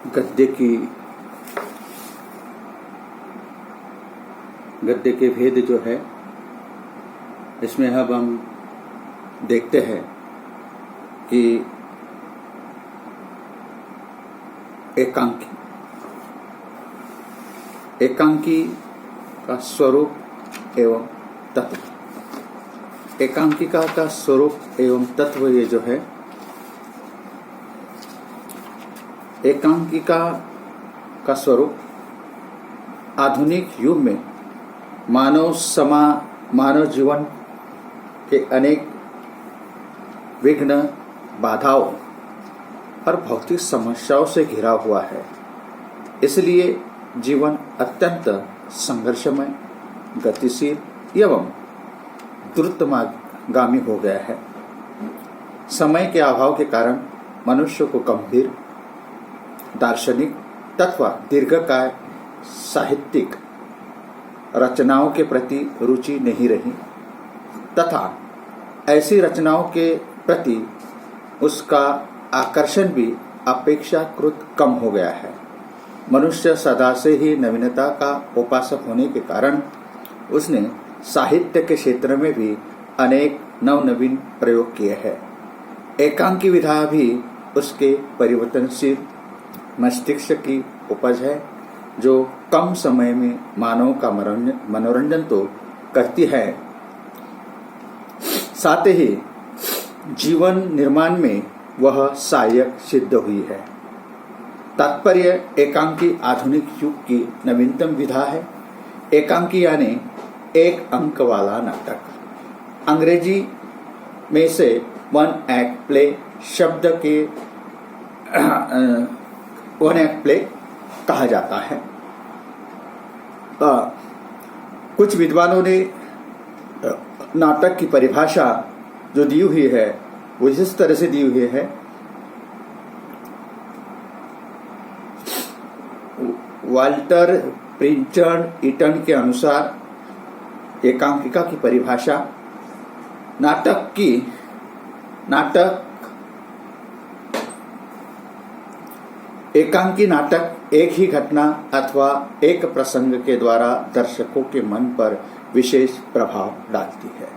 गद्य के भेद जो है, इसमें अब हम देखते हैं कि एकांकी का स्वरूप एवं तत्व। एकांकिका का स्वरूप एवं तत्व ये जो है, एकांकिका का स्वरूप आधुनिक युग में मानव जीवन के अनेक विघ्न, बाधाओं और भौतिक समस्याओं से घिरा हुआ है। इसलिए जीवन अत्यंत संघर्षमय, गतिशील एवं द्रुतगामी हो गया है। समय के अभाव के कारण मनुष्य को गंभीर दार्शनिक तथा दीर्घकाय साहित्यिक रचनाओं के प्रति रुचि नहीं रही तथा ऐसी रचनाओं के प्रति उसका आकर्षण भी अपेक्षाकृत कम हो गया है। मनुष्य सदा से ही नवीनता का उपासक होने के कारण उसने साहित्य के क्षेत्र में भी अनेक नवनवीन प्रयोग किए हैं। एकांकी विधा भी उसके परिवर्तनशील मस्तिष्क की उपज है, जो कम समय में मानव का मनोरंजन तो करती है, साथ ही जीवन निर्माण में वह सहायक सिद्ध हुई है। तात्पर्य एकांकी आधुनिक युग की नवीनतम विधा है। एकांकी यानी एक अंक वाला नाटक। अंग्रेजी में से वन एक्ट प्ले शब्द के वन एक्ट प्ले कहा जाता है। कुछ विद्वानों ने नाटक की परिभाषा जो दी हुई है वो इस तरह से दी हुई है, वाल्टर प्रिंचर्ड ईटन के अनुसार एकांकिका की परिभाषा एकांकी नाटक एक ही घटना अथवा एक प्रसंग के द्वारा दर्शकों के मन पर विशेष प्रभाव डालती है।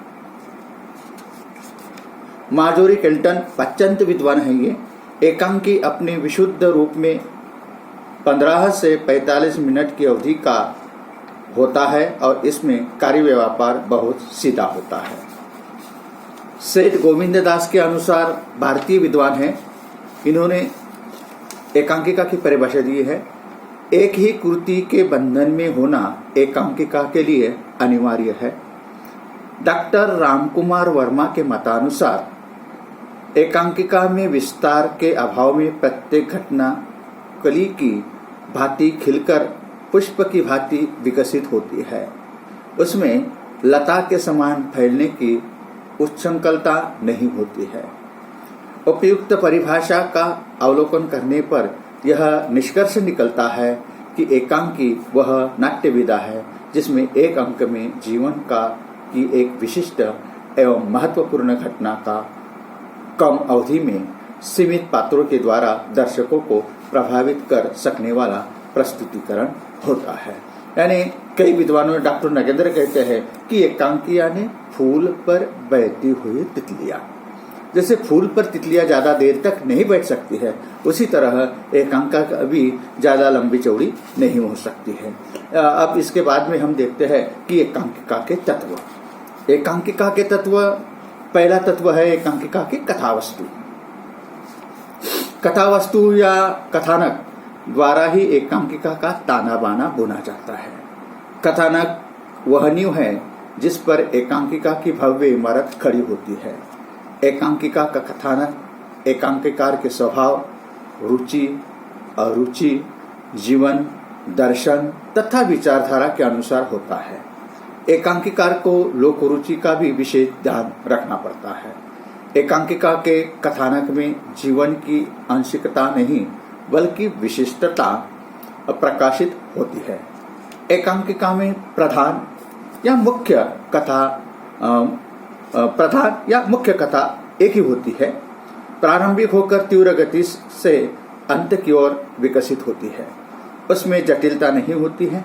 मार्जोरी केल्टन अत्यंत विद्वान है। ये एकांकी अपने विशुद्ध रूप में 15 से 45 मिनट की अवधि का होता है और इसमें कार्य व्यापार बहुत सीधा होता है। सेठ गोविंद दास के अनुसार भारतीय विद्वान हैं, इन्होंने एकांकिका की परिभाषा दी है। एक ही कृति के बंधन में होना एकांकिका के लिए अनिवार्य है। डॉक्टर रामकुमार वर्मा के मतानुसार एकांकिका में विस्तार के अभाव में प्रत्येक घटना कली की भांति खिलकर पुष्प की भांति विकसित होती है। उसमें लता के समान फैलने की उच्छृंखलता नहीं होती है। उपयुक्त परिभाषा का अवलोकन करने पर यह निष्कर्ष निकलता है कि एकांकी वह नाट्य विधा है जिसमें एक अंक में जीवन की एक विशिष्ट एवं महत्वपूर्ण घटना का कम अवधि में सीमित पात्रों के द्वारा दर्शकों को प्रभावित कर सकने वाला प्रस्तुतिकरण होता है। यानी कई विद्वानों, डॉक्टर नगेंद्र कहते हैं कि एकांकी यानी फूल पर बहती हुई तितलियां। जैसे फूल पर तितलियां ज्यादा देर तक नहीं बैठ सकती है, उसी तरह एकांकिका भी ज्यादा लंबी चौड़ी नहीं हो सकती है। अब इसके बाद में हम देखते हैं कि एकांकिका के तत्व। एकांकिका के तत्व, पहला तत्व है एकांकिका की कथावस्तु। कथावस्तु या कथानक द्वारा ही एकांकिका का ताना बाना बुना जाता है। कथानक वह नींव है जिस पर एकांकिका की भव्य इमारत खड़ी होती है। एकांकिका का कथानक एकांकिकार के स्वभाव, रुचि, अरुचि, जीवन, दर्शन तथा विचारधारा के अनुसार होता है। एकांकिकार को लोक रुचि का भी विशेष ध्यान रखना पड़ता है। एकांकिका के कथानक में जीवन की आंशिकता नहीं बल्कि विशिष्टता प्रकाशित होती है। एकांकिका में प्रधान या मुख्य कथा एक ही होती है। प्रारंभिक होकर तीव्र गति से अंत की ओर विकसित होती है। उसमें जटिलता नहीं होती है।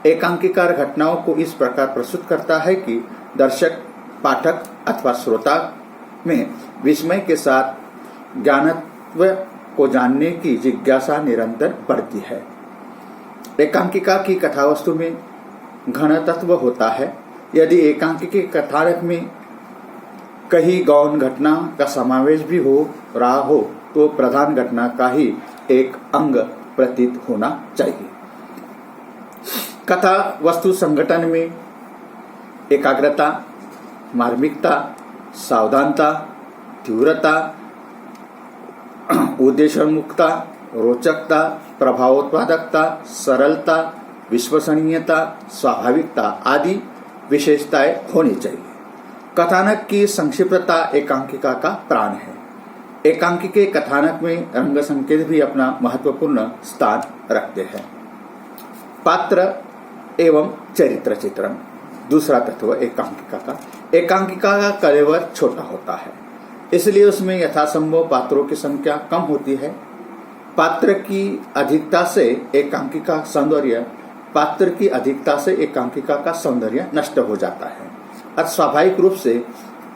एकांकीकार घटनाओं को इस प्रकार प्रस्तुत करता है कि दर्शक, पाठक अथवा श्रोता में विस्मय के साथ ज्ञानत्व को जानने की जिज्ञासा निरंतर बढ़ती है। एकांकिका की कथावस्तु में घन तत्व होता है। यदि एकांकी के कथानक में कहीं गौण घटना का समावेश भी हो रहा हो तो प्रधान घटना का ही एक अंग प्रतीत होना चाहिए। कथा वस्तु संगठन में एकाग्रता, मार्मिकता, सावधानता, तीव्रता, उद्देश्योन्मुखता, रोचकता, प्रभावोत्पादकता, सरलता, विश्वसनीयता, स्वाभाविकता आदि विशेषताएं होनी चाहिए। कथानक की संक्षिप्तता एकांकिका का प्राण है। एकांकी के कथानक में रंग संकेत भी अपना महत्वपूर्ण स्थान रखते हैं। पात्र एवं चरित्र चित्रण दूसरा तत्व एकांकिका का। एकांकिका का कलेवर छोटा होता है, इसलिए उसमें यथासंभव पात्रों की संख्या कम होती है। पात्र की अधिकता से एकांकिका का सौंदर्य नष्ट हो जाता है और स्वाभाविक रूप से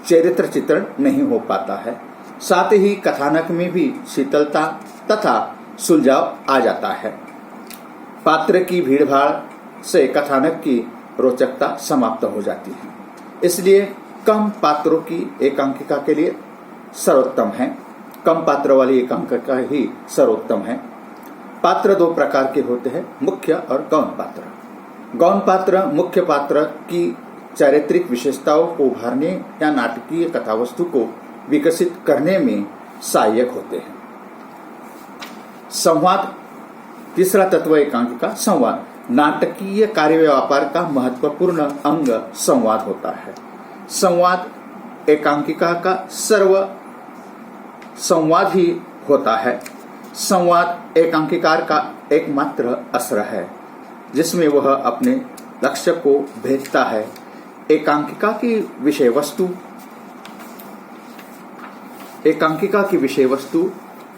चरित्र चित्रण नहीं हो पाता है। साथ ही कथानक में भी शीतलता तथा सुलझाव आ जाता है। पात्र की भीड़भाड़ से कथानक की रोचकता समाप्त हो जाती है। इसलिए कम पात्रों की एकांकिका के लिए सर्वोत्तम है। कम पात्र वाली एकांकिका ही सर्वोत्तम है। पात्र दो प्रकार के होते हैं, मुख्य और गौण पात्र। गौण पात्र मुख्य पात्र की चारित्रिक विशेषताओं को उभारने या नाटकीय कथावस्तु को विकसित करने में सहायक होते हैं। संवाद तीसरा तत्व एकांकिका। संवाद नाटकीय कार्य व्यापार का महत्वपूर्ण अंग संवाद होता है। संवाद एकांकिका का सर्व संवाद ही होता है। संवाद एकांकिकार का एकमात्र अस्त्र है जिसमें वह अपने लक्ष्य को भेदता है। एकांकिका की विषय वस्तु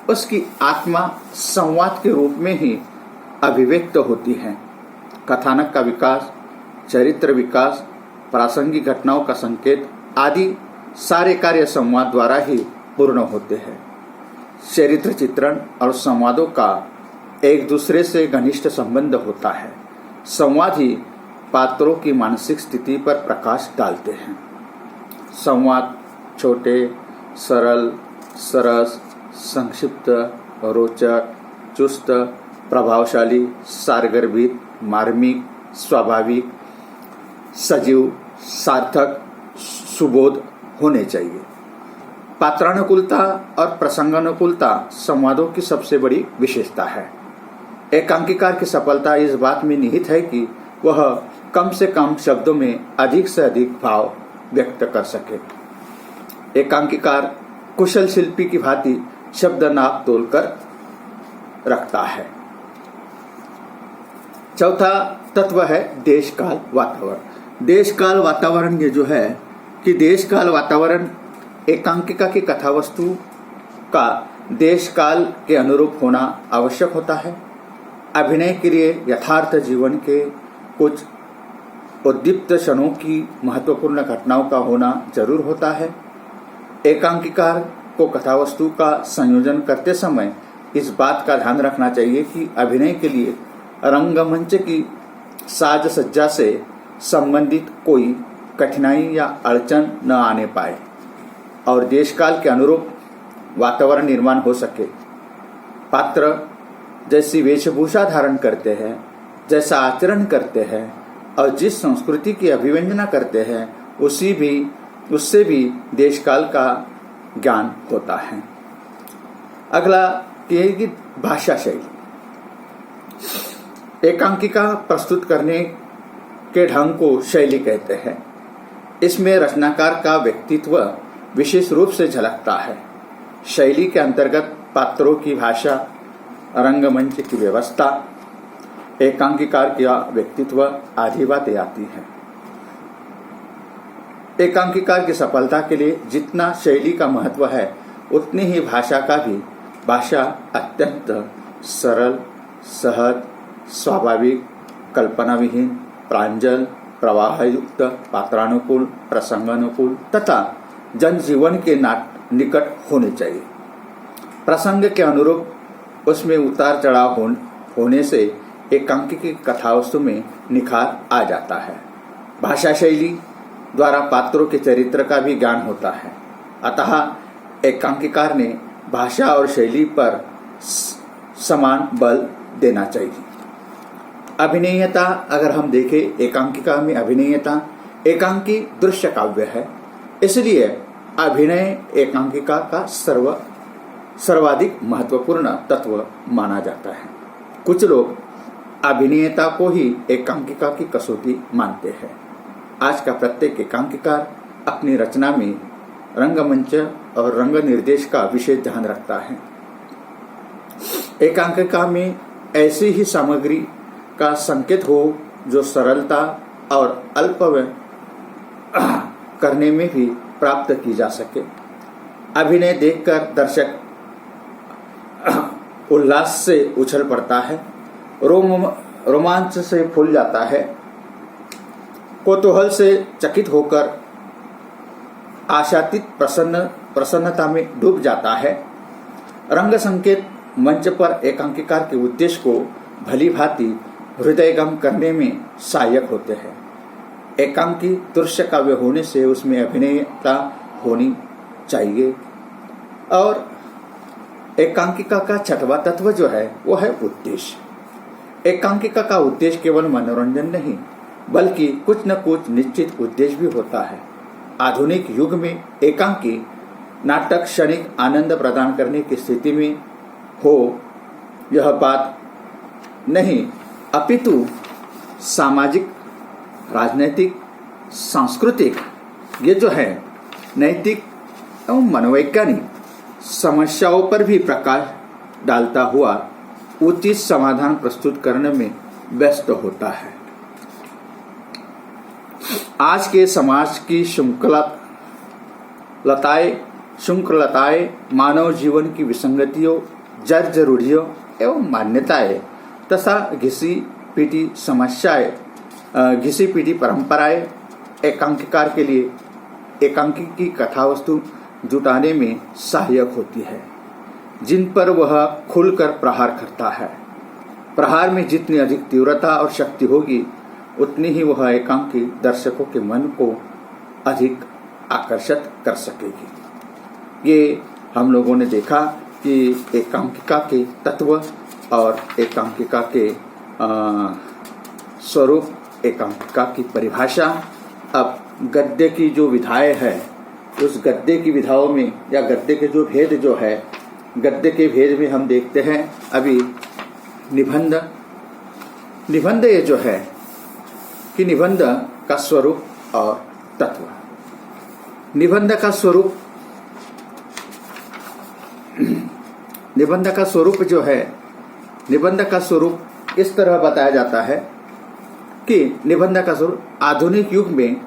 उसकी आत्मा संवाद के रूप में ही अभिव्यक्त होती है। कथानक का विकास, चरित्र विकास, प्रासंगिक घटनाओं का संकेत आदि सारे कार्य संवाद द्वारा ही पूर्ण होते हैं। चरित्र चित्रण और संवादों का एक दूसरे से घनिष्ठ संबंध होता है। संवाद ही पात्रों की मानसिक स्थिति पर प्रकाश डालते हैं। संवाद छोटे, सरल, सरस, संक्षिप्त, रोचक, चुस्त, प्रभावशाली, सारगर्भित, मार्मिक, स्वाभाविक, सजीव, सार्थक, सुबोध होने चाहिए। पात्रानुकूलता और प्रसंगानुकूलता संवादों की सबसे बड़ी विशेषता है। एकांकिकार की सफलता इस बात में निहित है कि वह कम से कम शब्दों में अधिक से अधिक भाव व्यक्त कर सके। एकांकिकार कुशल शिल्पी की भांति शब्द नाप तोल कर रखता है। चौथा तत्व है देश काल वातावरण। देश काल वातावरण ये जो है कि देश काल वातावरण एकांकिका की कथावस्तु का देश काल के अनुरूप होना आवश्यक होता है। अभिनय के लिए यथार्थ जीवन के कुछ उद्दीप्त क्षणों की महत्वपूर्ण घटनाओं का होना जरूर होता है। एकांकिकार को कथावस्तु का संयोजन करते समय इस बात का ध्यान रखना चाहिए कि अभिनय के लिए रंगमंच की साज सज्जा से संबंधित कोई कठिनाई या अड़चन न आने पाए और देशकाल के अनुरूप वातावरण निर्माण हो सके। पात्र जैसी वेशभूषा धारण करते हैं, जैसा आचरण करते हैं और जिस संस्कृति की अभिव्यंजना करते हैं उससे भी देशकाल का ज्ञान होता है। अगला कि भाषा शैली। एकांकिका प्रस्तुत करने के ढंग को शैली कहते हैं। इसमें रचनाकार का व्यक्तित्व विशेष रूप से झलकता है। शैली के अंतर्गत पात्रों की भाषा, रंगमंच की व्यवस्था, एकांकिकार का व्यक्तित्व आदि बातें आती हैं। एकांकिकार की सफलता के लिए जितना शैली का महत्व है उतनी ही भाषा का भी भाषा अत्यंत सरल, सहज, स्वाभाविक, कल्पनाविहीन, प्रांजल, प्रवाहयुक्त, पात्रानुकूल, प्रसंगानुकूल तथा जनजीवन के निकट होनी चाहिए। प्रसंग के अनुरूप उसमें उतार चढ़ाव होने से एकांकी की कथावस्तु में निखार आ जाता है। भाषा शैली द्वारा पात्रों के चरित्र का भी ज्ञान होता है। अतः एकांकीकार ने भाषा और शैली पर समान बल देना चाहिए। अभिनयता अगर हम देखें, एकांकिका में अभिनयता, एकांकी दृश्य काव्य है, इसलिए अभिनय एकांकिका का सर्वाधिक महत्वपूर्ण तत्व माना जाता है। कुछ लोग अभिनयता को ही एकांकिका की कसौटी मानते हैं। आज का प्रत्येक एकांकिकार अपनी रचना में रंगमंच और रंग निर्देश का विशेष ध्यान रखता है। एकांकिका में ऐसी ही सामग्री का संकेत हो जो सरलता और अल्प करने में भी प्राप्त की जा सके। अभिनय देखकर दर्शक उल्लास से उछल पड़ता है, रोमांच से फूल जाता है, कौतूहल से चकित होकर आशातीत प्रसन्नता में डूब जाता है। रंग संकेत मंच पर एकांकिकार के उद्देश्य को भली भांति हृदयगम करने में सहायक होते हैं। एकांकी दृश्य काव्य होने से उसमें अभिनयता होनी चाहिए। और एकांकिका का छठवां तत्व जो है वो है उद्देश्य। एकांकिका का उद्देश्य केवल मनोरंजन नहीं बल्कि कुछ न कुछ निश्चित उद्देश्य भी होता है। आधुनिक युग में एकांकी नाटक क्षणिक आनंद प्रदान करने की स्थिति में हो यह बात नहीं, अपितु सामाजिक, राजनैतिक, सांस्कृतिक, ये जो है नैतिक एवं मनोवैज्ञानिक समस्याओं पर भी प्रकाश डालता हुआ उचित समाधान प्रस्तुत करने में व्यस्त होता है। आज के समाज की श्रृंखलताएं मानव जीवन की विसंगतियों, जड़ जरूरियों एवं मान्यताएं तथा घिसी पीटी परंपराएं एकांकिकार के लिए एकांकी की कथावस्तु जुटाने में सहायक होती है, जिन पर वह खुलकर प्रहार करता है। प्रहार में जितनी अधिक तीव्रता और शक्ति होगी उतनी ही वह एकांकी दर्शकों के मन को अधिक आकर्षित कर सकेगी। ये हम लोगों ने देखा कि एकांकिका के तत्व और एकांकिका के स्वरूप, एकांकिका की परिभाषा। अब गद्य की जो विधाएं है, उस गद्य की विधाओं में या गद्य के जो भेद जो है, गद्य के भेद में हम देखते हैं अभी निबंध ये जो है कि निबंध का स्वरूप और तत्व। निबंध का स्वरूप जो है, निबंध का स्वरूप इस तरह बताया जाता है कि निबंध का स्वरूप आधुनिक युग में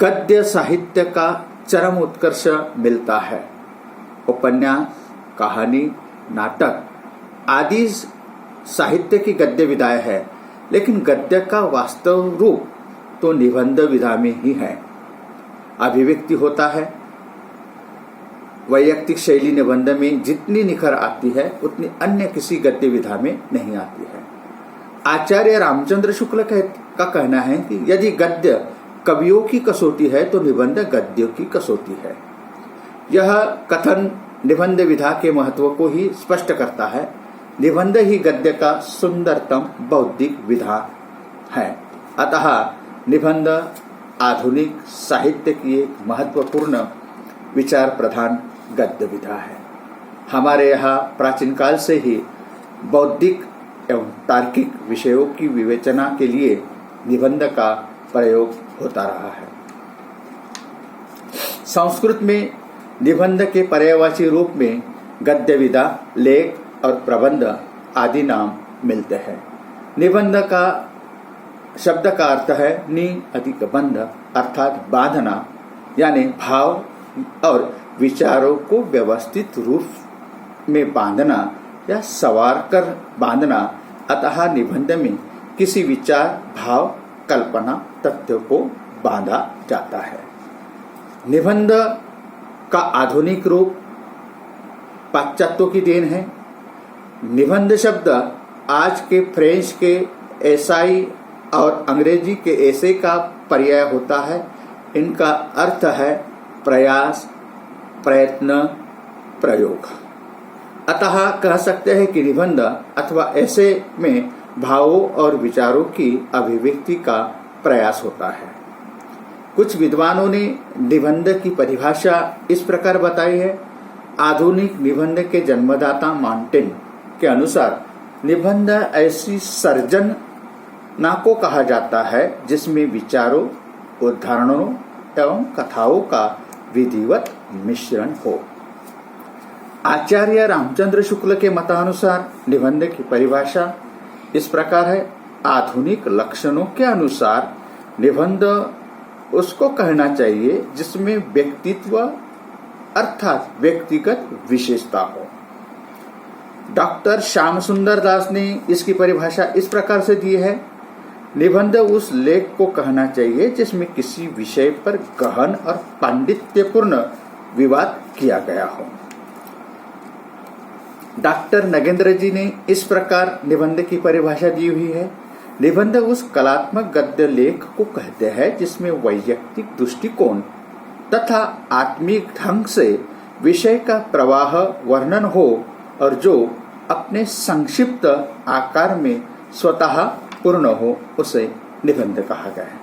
गद्य साहित्य का चरम उत्कर्ष मिलता है। उपन्यास, कहानी, नाटक आदि साहित्य की गद्य विधाएं है, लेकिन गद्य का वास्तव रूप तो निबंध विधा में ही है। अभिव्यक्ति होता है। वैयक्तिक शैली निबंध में जितनी निखर आती है उतनी अन्य किसी गद्य विधा में नहीं आती है। आचार्य रामचंद्र शुक्ल का कहना है कि यदि गद्य कवियों की कसौटी है तो निबंध गद्यों की कसौटी है। यह कथन निबंध विधा के महत्व को ही स्पष्ट करता है। निबंध ही गद्य का सुंदरतम बौद्धिक विधा है। अतः निबंध आधुनिक साहित्य की एक महत्वपूर्ण विचार प्रधान गद्य विधा है। हमारे यहाँ प्राचीन काल से ही बौद्धिक एवं तार्किक विषयों की विवेचना के लिए निबंध का प्रयोग होता रहा है। संस्कृत में निबंध के पर्यायवाची रूप में गद्य विधा, लेख और प्रबंध आदि नाम मिलते हैं। निबंध का शब्द का अर्थ है नि अधिक बंध, अर्थात बांधना, यानी भाव और विचारों को व्यवस्थित रूप में बांधना या सवार कर बांधना, अतः निबंध में किसी विचार, भाव, कल्पना, तथ्य को बांधा जाता है। निबंध का आधुनिक रूप पाश्चात्यों की देन है। निबंध शब्द आज के फ्रेंच के एसाई और अंग्रेजी के ऐसे का पर्याय होता है। इनका अर्थ है प्रयास, प्रयत्न, प्रयोग। अतः कह सकते हैं कि निबंध अथवा ऐसे में भावों और विचारों की अभिव्यक्ति का प्रयास होता है। कुछ विद्वानों ने निबंध की परिभाषा इस प्रकार बताई है। आधुनिक निबंध के जन्मदाता मॉन्टेन के अनुसार निबंध ऐसी सर्जना को कहा जाता है जिसमें विचारों, उदाहरणों एवं कथाओं का विधिवत मिश्रण हो। आचार्य रामचंद्र शुक्ल के मतानुसार निबंध की परिभाषा इस प्रकार है। आधुनिक लक्षणों के अनुसार निबंध उसको कहना चाहिए जिसमें व्यक्तित्व अर्थात व्यक्तिगत विशेषता हो। डॉक्टर श्याम सुंदर दास ने इसकी परिभाषा इस प्रकार से दी है। निबंध उस लेख को कहना चाहिए जिसमें किसी विषय पर गहन और पांडित्यपूर्ण विवाद किया गया हो। डॉक्टर नगेंद्र जी ने इस प्रकार निबंध की परिभाषा दी हुई है। निबंध उस कलात्मक गद्य लेख को कहते हैं जिसमें वैयक्तिक दृष्टिकोण तथा आत्मिक ढंग से विषय का प्रवाह वर्णन हो और जो अपने संक्षिप्त आकार में स्वतः पूर्ण हो, उसे निबंध कहा गया है।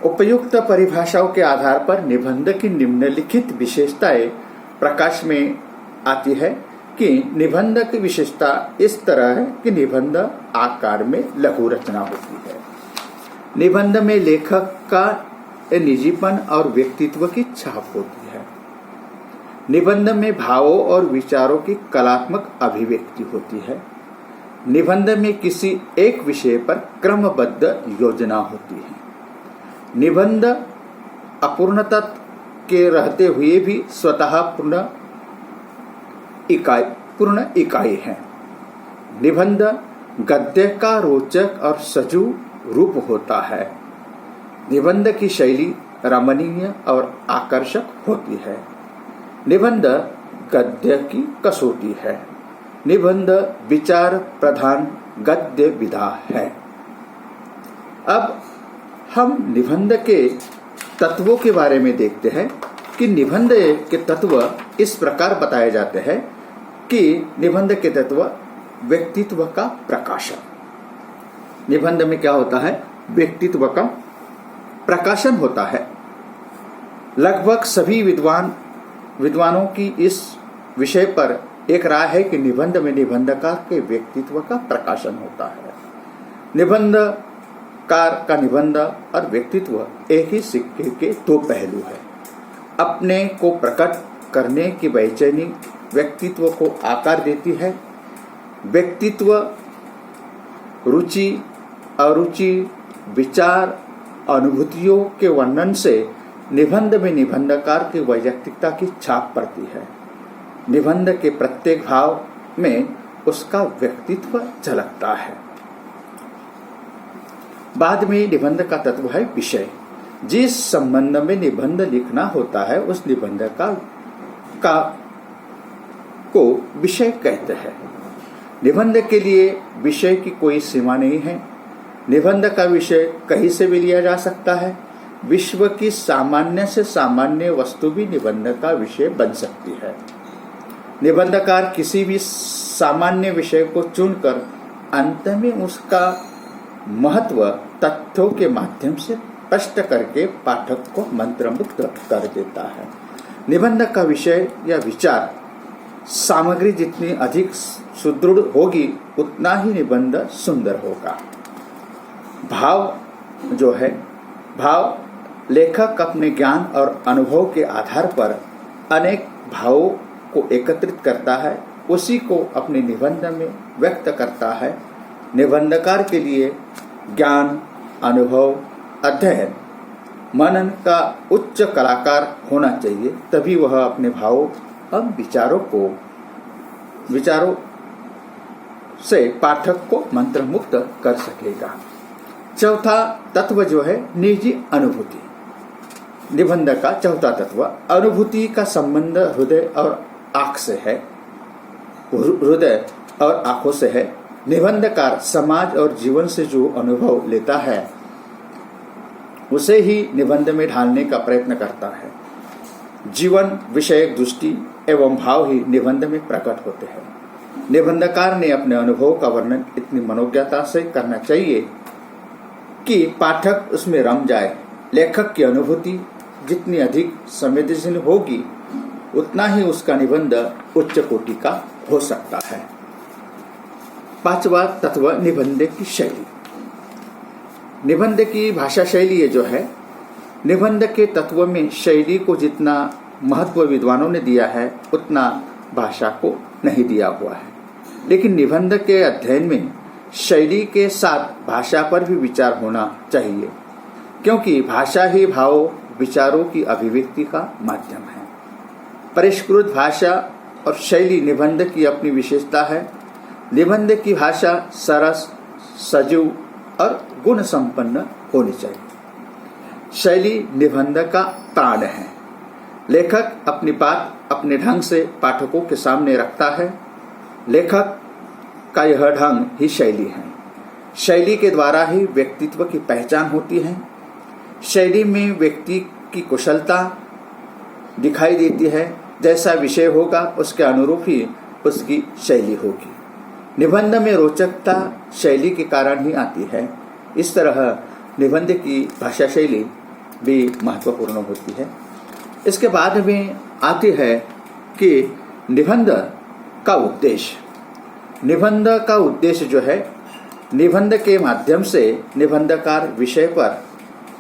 उपयुक्त परिभाषाओं के आधार पर निबंध की निम्नलिखित विशेषताएं प्रकाश में आती है कि निबंध की विशेषता इस तरह है कि निबंध आकार में लघु रचना होती है। निबंध में लेखक का निजीपन और व्यक्तित्व की छाप होती है। निबंध में भावों और विचारों की कलात्मक अभिव्यक्ति होती है। निबंध में किसी एक विषय पर क्रमबद्ध योजना होती है। निबंध अपूर्णता के रहते हुए भी स्वतः पूर्ण इकाई है। निबंध गद्य का रोचक और सजू रूप होता है। निबंध की शैली रमणीय और आकर्षक होती है। निबंध गद्य की कसौटी है। निबंध विचार प्रधान गद्य विधा है। अब हम निबंध के तत्वों के बारे में देखते हैं कि निबंध के तत्व इस प्रकार बताए जाते हैं कि निबंध के तत्व व्यक्तित्व का प्रकाशन। निबंध में क्या होता है? व्यक्तित्व का प्रकाशन होता है। लगभग सभी विद्वानों की इस विषय पर एक राय है कि निबंध में निबंधकार के व्यक्तित्व का प्रकाशन होता है। निबंधकार का निबंध और व्यक्तित्व एक ही सिक्के के दो पहलू है। अपने को प्रकट करने की बेचैनी व्यक्तित्व को आकार देती है। व्यक्तित्व रुचि, अरुचि, विचार, अनुभूतियों के वर्णन से निबंध में निबंधकार की वैयक्तिकता की छाप पड़ती है। निबंध के प्रत्येक भाव में उसका व्यक्तित्व झलकता है। बाद में निबंध का तत्व है विषय। जिस संबंध में निबंध लिखना होता है उस निबंध को विषय कहते हैं। निबंध के लिए विषय की कोई सीमा नहीं है। निबंध का विषय कहीं से भी लिया जा सकता है। विश्व की सामान्य से सामान्य वस्तु भी निबंध का विषय बन सकती है। निबंधकार किसी भी सामान्य विषय को चुनकर अंत में उसका महत्व तथ्यों के माध्यम से स्पष्ट करके पाठक को मंत्रमुग्ध कर देता है। निबंध का विषय या विचार सामग्री जितनी अधिक सुदृढ़ होगी उतना ही निबंध सुंदर होगा। भाव जो है, भाव लेखक अपने ज्ञान और अनुभव के आधार पर अनेक भावों को एकत्रित करता है, उसी को अपने निबंध में व्यक्त करता है। निबंधकार के लिए ज्ञान, अनुभव, अध्ययन, मनन का उच्च कलाकार होना चाहिए, तभी वह अपने भावों अब विचारों से पाठक को मंत्रमुक्त कर सकेगा। चौथा तत्व जो है निजी अनुभूति। निबंध का चौथा तत्व अनुभूति का संबंध हृदय और आंख से है, हृदय और आंखों से है। निबंधकार समाज और जीवन से जो अनुभव लेता है उसे ही निबंध में ढालने का प्रयत्न करता है। जीवन विषयक दृष्टि एवं भाव ही निबंध में प्रकट होते हैं। निबंधकार ने अपने अनुभव का वर्णन इतनी मनोज्ञता से करना चाहिए कि पाठक उसमें रम जाए। लेखक की अनुभूति जितनी अधिक संवेदनशील होगी उतना ही उसका निबंध उच्च कोटि का हो सकता है। पांचवा तत्व निबंध की शैली। निबंध की भाषा शैली जो है, निबंध के तत्व में शैली को जितना महत्व विद्वानों ने दिया है उतना भाषा को नहीं दिया हुआ है। लेकिन निबंध के अध्ययन में शैली के साथ भाषा पर भी विचार होना चाहिए, क्योंकि भाषा ही भाव विचारों की अभिव्यक्ति का माध्यम है। परिष्कृत भाषा और शैली निबंध की अपनी विशेषता है। निबंध की भाषा सरस, सजीव और गुण संपन्न होनी चाहिए। शैली निबंध का प्राण है। लेखक अपनी बात अपने ढंग से पाठकों के सामने रखता है। लेखक का यह ढंग ही शैली है। शैली के द्वारा ही व्यक्तित्व की पहचान होती है। शैली में व्यक्ति की कुशलता दिखाई देती है। जैसा विषय होगा उसके अनुरूप ही उसकी शैली होगी। निबंध में रोचकता शैली के कारण ही आती है। इस तरह निबंध की भाषा शैली भी महत्वपूर्ण होती है। इसके बाद में आती है कि निबंध का उद्देश्य। निबंध का उद्देश्य जो है, निबंध के माध्यम से निबंधकार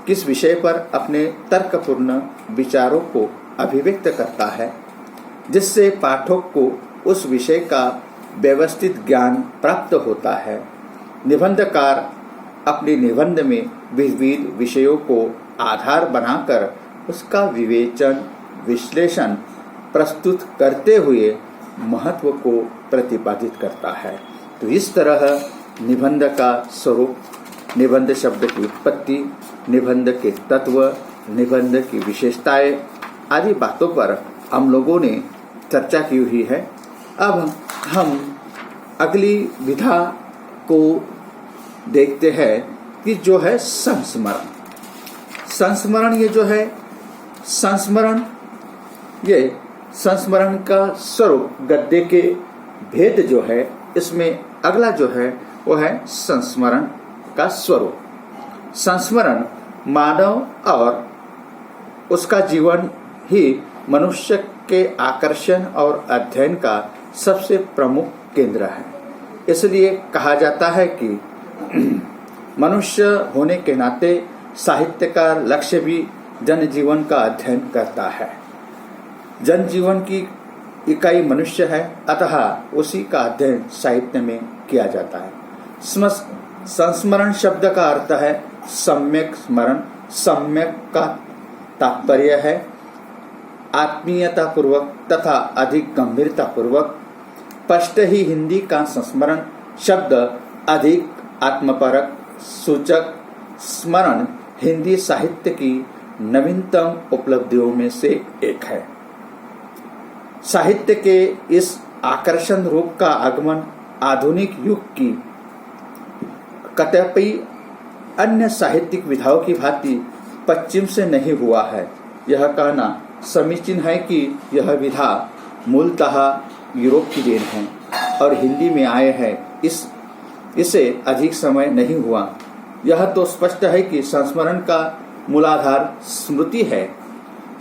किस विषय पर अपने तर्कपूर्ण विचारों को अभिव्यक्त करता है, जिससे पाठक को उस विषय का व्यवस्थित ज्ञान प्राप्त होता है। निबंधकार अपने निबंध में विविध विषयों को आधार बनाकर उसका विवेचन, विश्लेषण प्रस्तुत करते हुए महत्व को प्रतिपादित करता है। तो इस तरह निबंध का स्वरूप, निबंध शब्द की उत्पत्ति, निबंध के तत्व, निबंध की विशेषताएं आदि बातों पर हम लोगों ने चर्चा की हुई है। अब हम अगली विधा को देखते हैं कि जो है संस्मरण। संस्मरण ये जो है, संस्मरण का स्वरूप, गद्य के भेद जो है, इसमें अगला जो है वो है संस्मरण का स्वरूप। संस्मरण मानव और उसका जीवन ही मनुष्य के आकर्षण और अध्ययन का सबसे प्रमुख केंद्र है। इसलिए कहा जाता है कि मनुष्य होने के नाते साहित्य का लक्ष्य भी जनजीवन का अध्ययन करता है। जनजीवन की इकाई मनुष्य है, अतः उसी का अध्ययन साहित्य में किया जाता है। संस्मरण शब्द का अर्थ है सम्यक स्मरण। सम्यक का तात्पर्य है आत्मीयता पूर्वक तथा अधिक गंभीरता पूर्वक। स्पष्ट ही हिंदी का संस्मरण शब्द अधिक आत्मपरक सूचक। स्मरण हिंदी साहित्य की नवीनतम उपलब्धियों में से एक है। साहित्य के इस आकर्षण रूप का आगमन आधुनिक युग की कतिपय अन्य साहित्यिक विधाओं की भांति पश्चिम से नहीं हुआ है। यह कहना समीचीन है कि यह विधा मूलतः यूरोप की देन है और हिंदी में आए हैं इसे अधिक समय नहीं हुआ। यह तो स्पष्ट है कि संस्मरण का मूलाधार स्मृति है।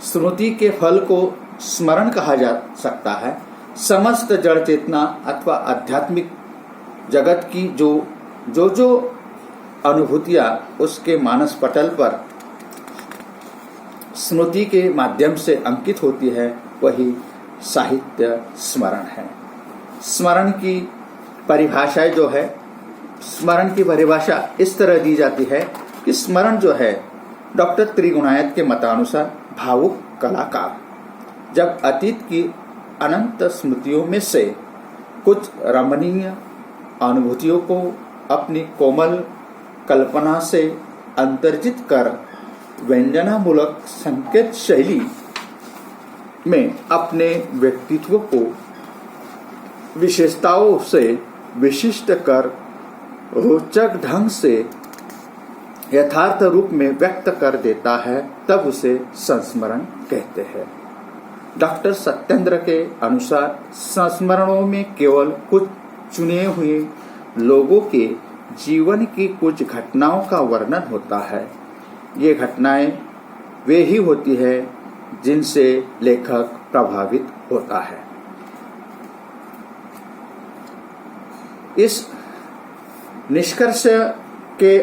स्मृति के फल को स्मरण कहा जा सकता है। समस्त जड़ चेतना अथवा आध्यात्मिक जगत की जो अनुभूतियां उसके मानस पटल पर स्मृति के माध्यम से अंकित होती है, वही साहित्य स्मरण है। स्मरण की परिभाषा जो है, स्मरण की परिभाषा इस तरह दी जाती है कि स्मरण जो है डॉक्टर त्रिगुणायत के मतानुसार भावुक कलाकार जब अतीत की अनंत स्मृतियों में से कुछ रमणीय अनुभूतियों को अपनी कोमल कल्पना से अंतर्जित कर व्यंजनामूलक संकेत शैली में अपने व्यक्तित्व को विशेषताओं से विशिष्ट कर रोचक ढंग से यथार्थ रूप में व्यक्त कर देता है, तब उसे संस्मरण कहते हैं। डॉक्टर सत्येंद्र के अनुसार संस्मरणों में केवल कुछ चुने हुए लोगों के जीवन की कुछ घटनाओं का वर्णन होता है। ये घटनाएं वे ही होती है जिनसे लेखक प्रभावित होता है। इस निष्कर्ष के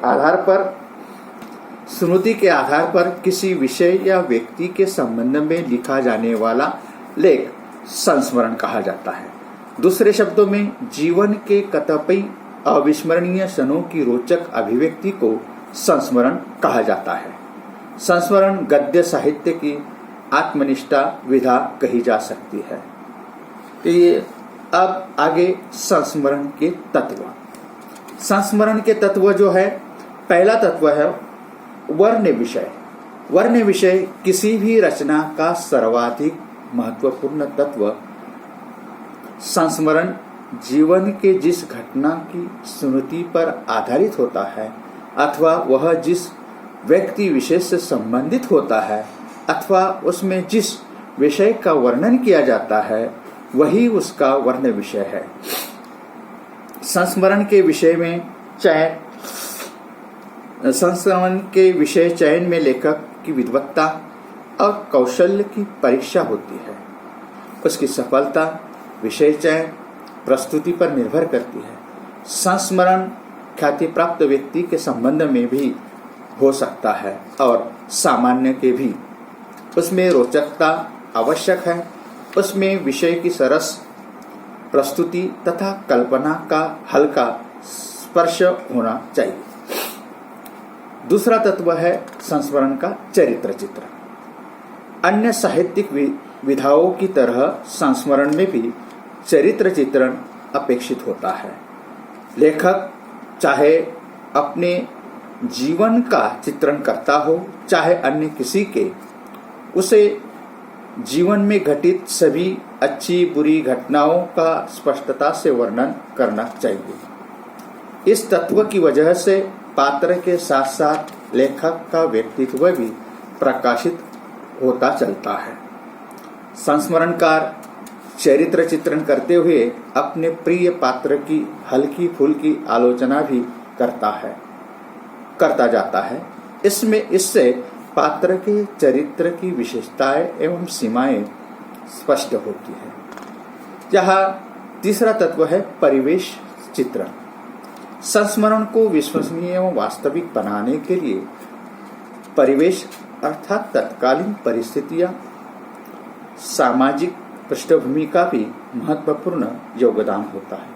आधार पर स्मृति के आधार पर किसी विषय या व्यक्ति के संबंध में लिखा जाने वाला लेख संस्मरण कहा जाता है। दूसरे शब्दों में जीवन के कतिपय अविस्मरणीय क्षणों की रोचक अभिव्यक्ति को संस्मरण कहा जाता है। संस्मरण गद्य साहित्य की आत्मनिष्ठा विधा कही जा सकती है। तो ये अब आगे संस्मरण के तत्व। संस्मरण के तत्व जो है, पहला तत्व है वर्ण विषय। वर्ण विषय किसी भी रचना का सर्वाधिक महत्वपूर्ण तत्व। संस्मरण जीवन के जिस घटना की स्मृति पर आधारित होता है अथवा वह जिस व्यक्ति विशेष से संबंधित होता है अथवा उसमें जिस विषय का वर्णन किया जाता है वही उसका वर्ण विषय है। संस्मरण के विषय चयन में लेखक की विद्वत्ता और कौशल्य की परीक्षा होती है। उसकी सफलता विषय चयन प्रस्तुति पर निर्भर करती है। संस्मरण ख्याति प्राप्त व्यक्ति के संबंध में भी हो सकता है और सामान्य के भी। उसमें रोचकता आवश्यक है। उसमें विषय की सरस प्रस्तुति तथा कल्पना का हल्का स्पर्श होना चाहिए। दूसरा तत्व है संस्मरण का चरित्र चित्र। अन्य साहित्यिक विधाओं की तरह संस्मरण में भी चरित्र चित्रण अपेक्षित होता है। लेखक चाहे अपने जीवन का चित्रण करता हो चाहे अन्य किसी के, उसे जीवन में घटित सभी अच्छी बुरी घटनाओं का स्पष्टता से वर्णन करना चाहिए। इस तत्व की वजह से पात्र के साथ साथ लेखक का व्यक्तित्व भी प्रकाशित होता चलता है। संस्मरणकार चरित्र चित्रण करते हुए अपने प्रिय पात्र की हल्की फुल्की आलोचना भी करता जाता है। इससे पात्र के चरित्र की विशेषताएं एवं सीमाएं स्पष्ट होती है। यहाँ तीसरा तत्व है परिवेश चित्रण। संस्मरण को विश्वसनीय एवं वास्तविक बनाने के लिए परिवेश अर्थात तत्कालीन परिस्थितियां, सामाजिक पृष्ठभूमि का भी महत्वपूर्ण योगदान होता है।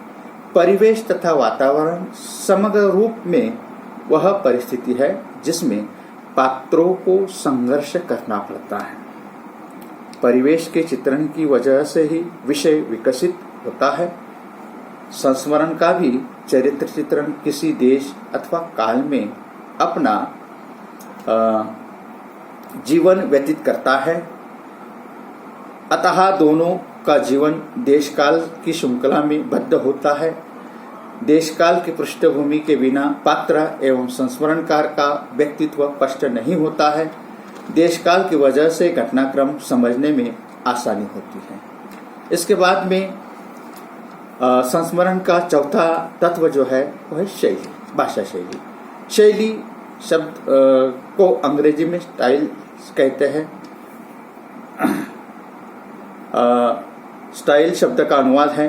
परिवेश तथा वातावरण समग्र रूप में वह परिस्थिति है जिसमें पात्रों को संघर्ष करना पड़ता है। परिवेश के चित्रण की वजह से ही विषय विकसित होता है। संस्मरण का भी चरित्र चित्रण किसी देश अथवा काल में अपना जीवन व्यतीत करता है। अतः दोनों का जीवन देश काल की श्रृंखला में बद्ध होता है। देश काल की पृष्ठभूमि के बिना पात्र एवं संस्मरणकार का व्यक्तित्व स्पष्ट नहीं होता है। देश काल की वजह से घटनाक्रम समझने में आसानी होती है। इसके बाद में संस्मरण का चौथा तत्व जो है वह है शैली, भाषा शैली। शैली शब्द को अंग्रेजी में स्टाइल कहते हैं। स्टाइल शब्द का अनुवाद है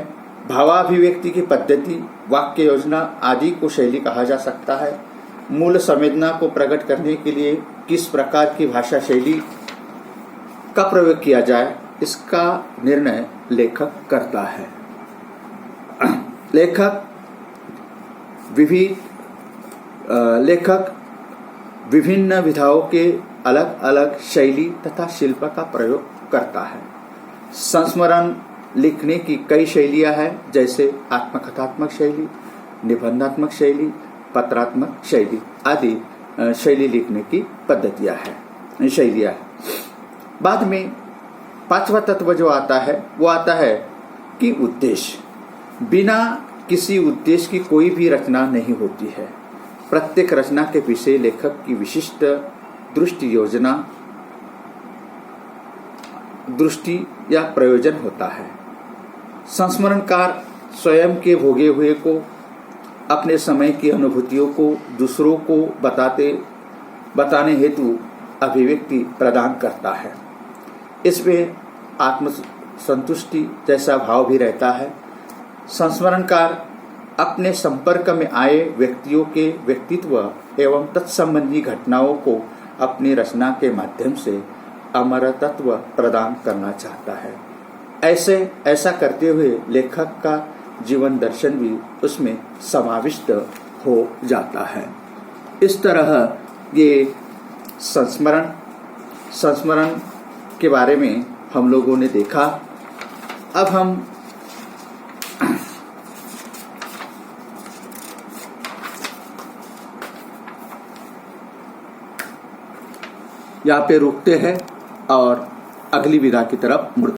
भावाभिव्यक्ति की पद्धति, वाक्य योजना आदि को शैली कहा जा सकता है। मूल संवेदना को प्रकट करने के लिए किस प्रकार की भाषा शैली का प्रयोग किया जाए, इसका निर्णय लेखक करता है। लेखक विभिन्न विधाओं के अलग अलग शैली तथा शिल्प का प्रयोग करता है। संस्मरण लिखने की कई शैलियां हैं, जैसे आत्मकथात्मक शैली, निबंधात्मक शैली, पत्रात्मक शैली आदि शैली लिखने की पद्धतियां हैं, शैलियां हैं। बाद में पांचवा तत्व जो आता है वो आता है कि उद्देश्य। बिना किसी उद्देश्य की कोई भी रचना नहीं होती है। प्रत्येक रचना के पीछे लेखक की विशिष्ट दृष्टि या प्रयोजन होता है। संस्मरणकार स्वयं के भोगे हुए को, अपने समय की अनुभूतियों को दूसरों को बताने हेतु अभिव्यक्ति प्रदान करता है। इसमें आत्मसंतुष्टि जैसा भाव भी रहता है। संस्मरणकार अपने संपर्क में आए व्यक्तियों के व्यक्तित्व एवं तत्संबंधी घटनाओं को अपनी रचना के माध्यम से अमरत्व प्रदान करना चाहता है। ऐसा करते हुए लेखक का जीवन दर्शन भी उसमें समाविष्ट हो जाता है। इस तरह ये संस्मरण के बारे में हम लोगों ने देखा। अब हम यहाँ पे रुकते हैं और अगली विधा की तरफ मुड़ते हैं।